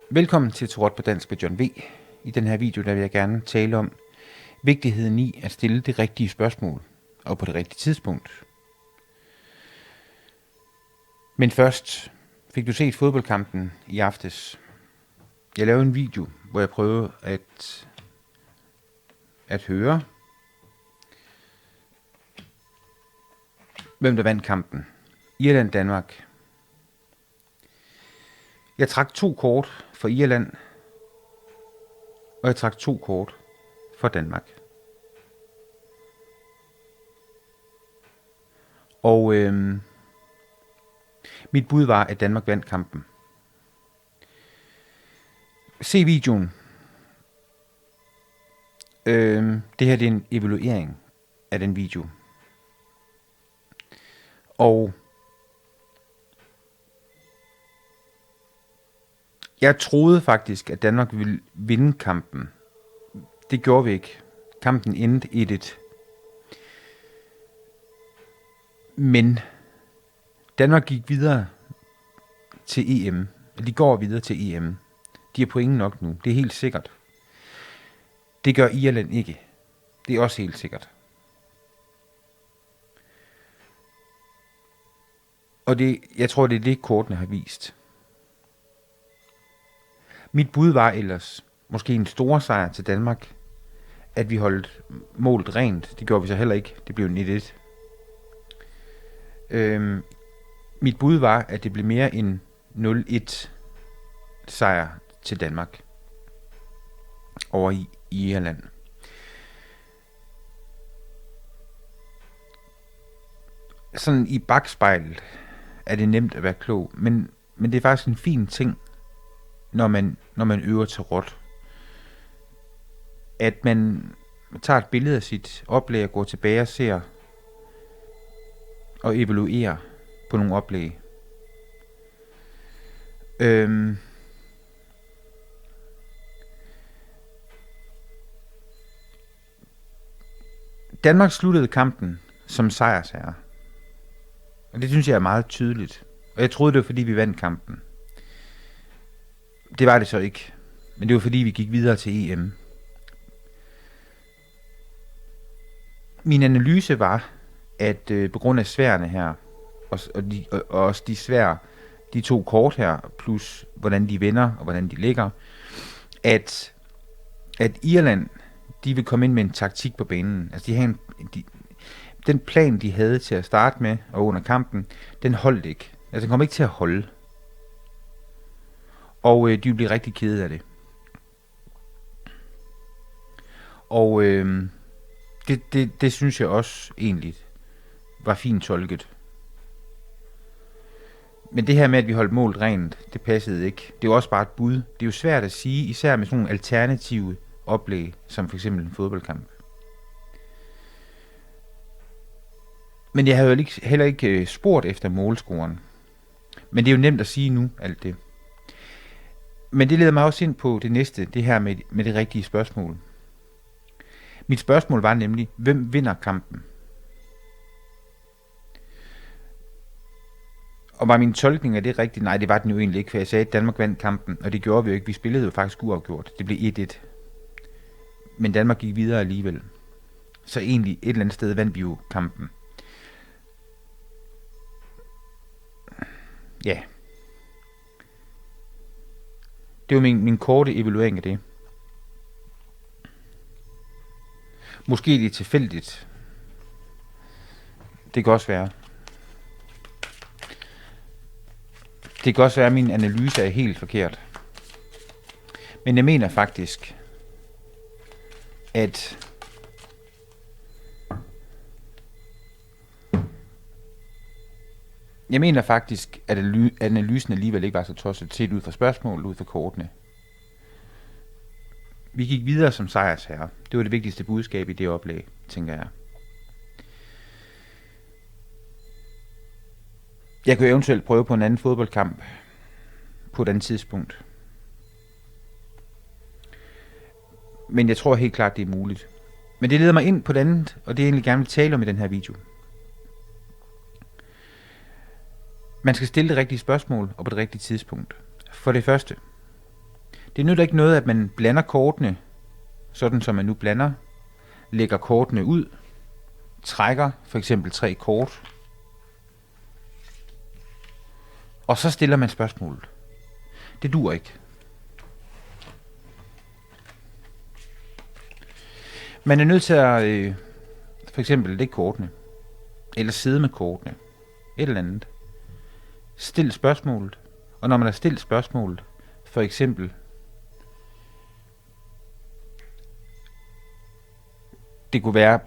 Velkommen til Tarot på Dansk med John V. I den her video der vil jeg gerne tale om vigtigheden i at stille det rigtige spørgsmål og på det rigtige tidspunkt. Men først, fik du set fodboldkampen i aftes? Jeg lavede en video, hvor jeg prøvede at høre, hvem der vandt kampen. Irland-Danmark. Jeg trak 2 kort for Irland, og jeg trak 2 kort for Danmark. Og mit bud var, at Danmark vandt kampen. Se videoen. Det her det er en evaluering af den video. Og jeg troede faktisk, at Danmark ville vinde kampen. Det gjorde vi ikke. Kampen endte 1-1. Men Danmark gik videre til EM. De går videre til EM. De har point nok nu. Det er helt sikkert. Det gør Irland ikke. Det er også helt sikkert. Og jeg tror, det er det, kortene har vist. Mit bud var ellers måske en stor sejr til Danmark, at vi holdt målet rent. Det gjorde vi så heller ikke. Det blev 1-1. Mit bud var, at det blev mere end 0-1 sejr til Danmark over i Irland. Sådan i bakspejlet er det nemt at være klog, men det er faktisk en fin ting, når man øver tarot, at man tager et billede af sit oplæg og går tilbage og ser og evaluerer på nogle oplæg. Danmark sluttede kampen som sejrsherre. Og det synes jeg er meget tydeligt. Og jeg troede, det var fordi vi vandt kampen. Det var det så ikke. Men det var fordi vi gik videre til EM. Min analyse var, at på grund af sværene her, og også de svær, de 2 kort her, plus hvordan de vender og hvordan de ligger, at Irland, de vil komme ind med en taktik på banen. Altså den plan, de havde til at starte med og under kampen, den holdt ikke. Altså den kom ikke til at holde. Og de vil blive rigtig kede af det. Og det synes jeg også egentlig var fint tolket. Men det her med, at vi holdt målet rent, det passede ikke. Det er jo også bare et bud. Det er jo svært at sige, især med sådan nogle alternative oplæg, som for eksempel en fodboldkamp. Men jeg havde jo heller ikke spurgt efter målscoren. Men det er jo nemt at sige nu, alt det. Men det leder mig også ind på det næste, det her med det rigtige spørgsmål. Mit spørgsmål var nemlig, hvem vinder kampen? Og var min tolkning af det rigtigt? Nej, det var den jo egentlig ikke, for jeg sagde, at Danmark vandt kampen, og det gjorde vi jo ikke. Vi spillede jo faktisk uafgjort. Det blev 1-1. Men Danmark gik videre alligevel. Så egentlig et eller andet sted vandt vi jo kampen. Ja. Det var min korte evaluering af det. Måske det er tilfældigt. Det kan også være. Det kan også være, at min analyse er helt forkert. Men jeg mener faktisk, at analysen alligevel ikke var så tosset set ud fra spørgsmålet, ud fra kortene. Vi gik videre som sejrsherre. Det var det vigtigste budskab i det oplæg, tænker jeg. Jeg kan eventuelt prøve på en anden fodboldkamp på et andet tidspunkt. Men jeg tror helt klart, det er muligt. Men det leder mig ind på det andet, og det jeg egentlig gerne vil tale om i den her video. Man skal stille det rigtige spørgsmål og på det rigtige tidspunkt. For det første, Det nytter ikke noget, at man blander kortene, sådan som man nu blander, lægger kortene ud, trækker for eksempel 3 kort, og så stiller man spørgsmålet. Det duer ikke. Man er nødt til at for eksempel lægge kortene, eller sidde med kortene, et eller andet. Stil spørgsmålet, og når man har stillet spørgsmålet, for eksempel, det kunne være,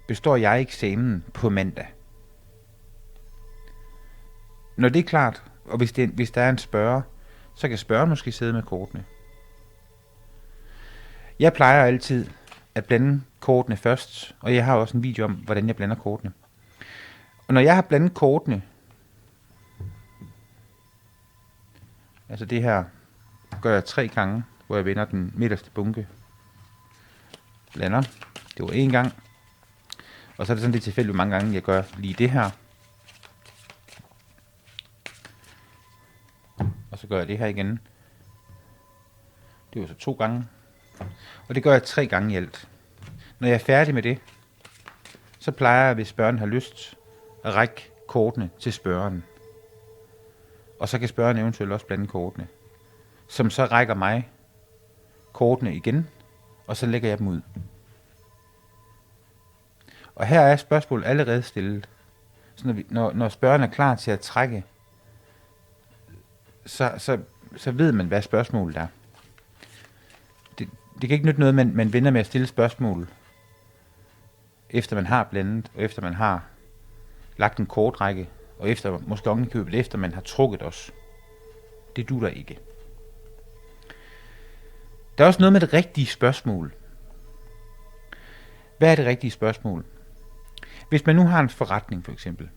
består jeg eksamen på mandag? Når det er klart, og hvis der er en spørger, så kan spørgeren måske sidde med kortene. Jeg plejer altid at blande kortene først, og jeg har også en video om, hvordan jeg blander kortene. Og når jeg har blandet kortene, altså det her gør jeg 3 gange, hvor jeg vender den midterste bunke. Blander. Det var 1 gang. Og så er det sådan lidt tilfældigt, hvor mange gange jeg gør lige det her. Og så gør jeg det her igen. Det var så 2 gange. Og det gør jeg 3 gange i alt. Når jeg er færdig med det, så plejer jeg, hvis spørgeren har lyst, at række kortene til spørgeren. Og så kan spørgeren eventuelt også blande kortene. Som så rækker mig kortene igen, og så lægger jeg dem ud. Og her er spørgsmålet allerede stillet. Så når spørgeren er klar til at trække, så ved man, hvad spørgsmålet er. Det kan ikke nytte noget, man vender med at stille spørgsmål, efter man har blandet, og efter man har lagt en kortrække, og efter måske ovenikøbet, efter man har trukket os. Det duer ikke. Der er også noget med det rigtige spørgsmål. Hvad er det rigtige spørgsmål? Hvis man nu har en forretning, for eksempel.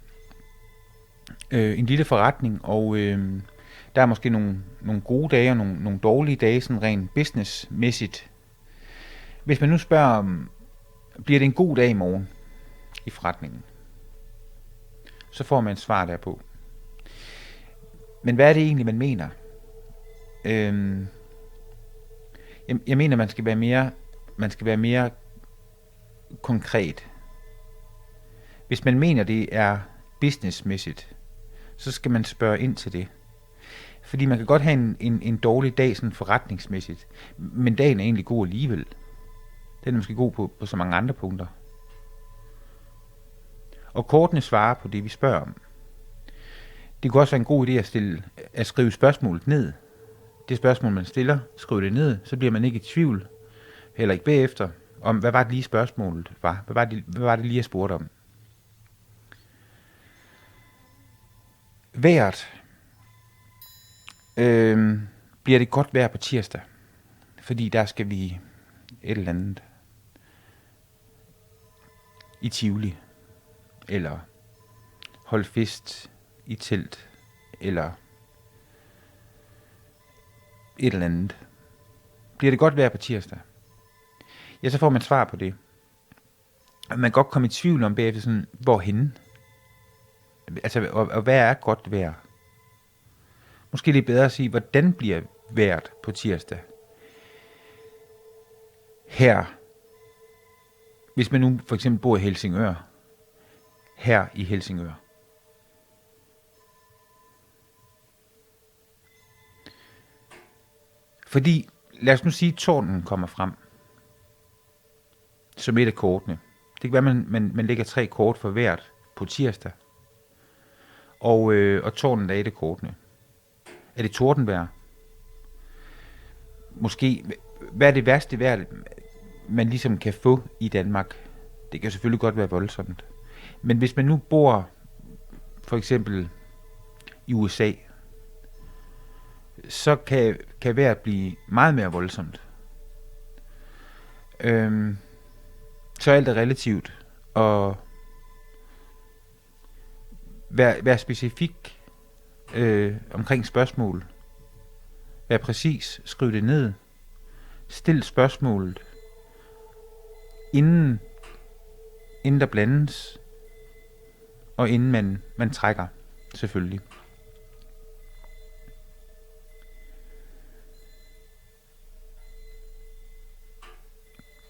En lille forretning, og der er måske nogle gode dage og nogle dårlige dage, sådan rent businessmæssigt. Hvis man nu spørger, bliver det en god dag i morgen i forretningen? Så får man et svar derpå. Men hvad er det egentlig, man mener? Jeg mener, man skal være mere konkret. Hvis man mener, det er businessmæssigt, så skal man spørge ind til det. Fordi man kan godt have en dårlig dag sådan forretningsmæssigt, men dagen er egentlig god alligevel. Den er måske god på så mange andre punkter. Og kortene svarer på det, vi spørger om. Det kunne også være en god idé at skrive spørgsmålet ned. Det spørgsmål, man stiller, skriv det ned, så bliver man ikke i tvivl, heller ikke bagefter, om hvad var det lige spørgsmålet var. Hvad var det lige, jeg spurgte om? Vejret. Bliver det godt vejr på tirsdag? Fordi der skal vi et eller andet i Tivoli, eller holde fest i telt, eller et eller andet. Bliver det godt vejr på tirsdag? Ja, så får man svar på det. Man kan godt komme i tvivl om bagefter sådan, hvorhenne? Altså, og hvad er godt vejr? Måske det er bedre at sige, hvordan bliver vejret på tirsdag? Her, hvis man nu for eksempel bor i Helsingør, her i Helsingør. Fordi, lad os nu sige, at tårnen kommer frem, som et af kortene. Det kan være, man lægger 3 kort for hvert på tirsdag, og tårnen er et af kortene. Er det tordenvejr? Måske, hvad er det værste vejr, man ligesom kan få i Danmark? Det kan selvfølgelig godt være voldsomt. Men hvis man nu bor, for eksempel i USA, så kan vejret blive meget mere voldsomt. Så alt er relativt, og vær specifik omkring spørgsmål. Vær præcis, skriv det ned. Stil spørgsmålet, inden der blandes, og inden man trækker, selvfølgelig.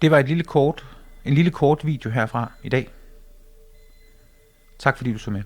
Det var en lille kort video herfra i dag. Tak fordi du så med.